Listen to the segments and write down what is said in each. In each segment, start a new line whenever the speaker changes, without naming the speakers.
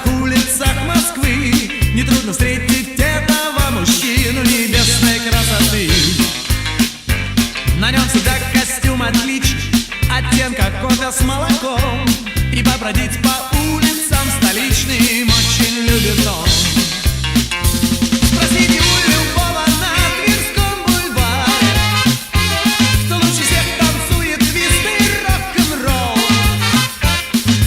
пустынных улицах Москвы нетрудно встретить этого мужчину небесной красоты. На нем всегда костюм отличный, оттенка кофе с молоком, и побродить по улицам столичным очень любит он. Спросите у любого на Тверском бульваре, кто лучше всех танцует твист и рок-н-ролл,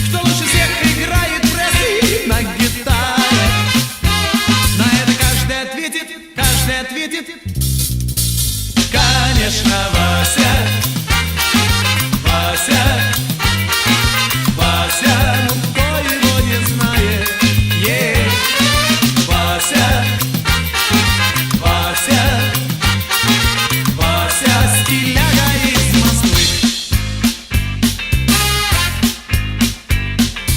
кто лучше всех играет пресс на гитаре. На это каждый ответит, конечно, Вася. Вася, ну кто его не знает? Вася, стиляга из Москвы.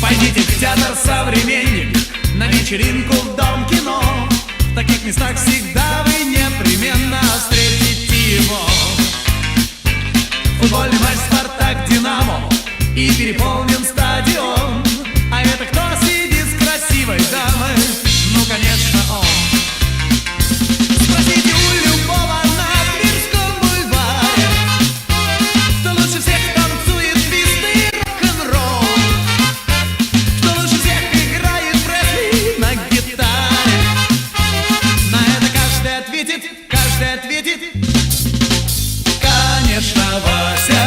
Пойдите в театр «Современник», на вечеринку в Дом кино. В таких местах всегда вы непременно встретите его. Футбольный матч «Спартак-Динамо» и переполнен стадион. А это кто сидит с красивой дамой? Ну, конечно, он. Спросите у любого на Тверском бульваре, кто лучше всех танцует твист и рок-н-ролл, кто лучше всех играет пресс на гитаре. На это каждый ответит, конечно, Вася.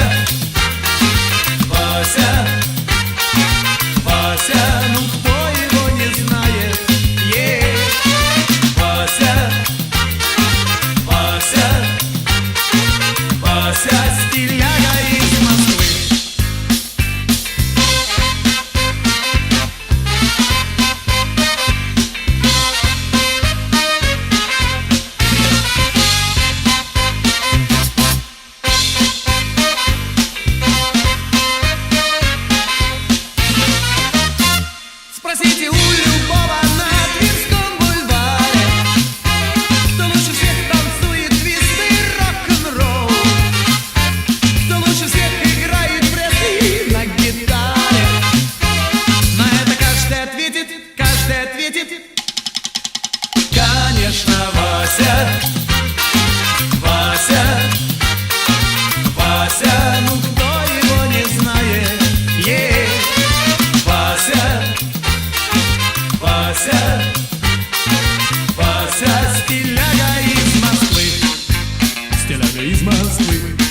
Вася, ну кто его не знает? Вася, стиляга из Москвы. Спросите у любого на Тверском бульваре, кто лучше всех танцует твист и рок-н-ролл, кто лучше всех играет пресс на гитаре. На это каждый ответит, конечно, Вася. Вася, ну кто его не знает? Вася, стиляга из Москвы.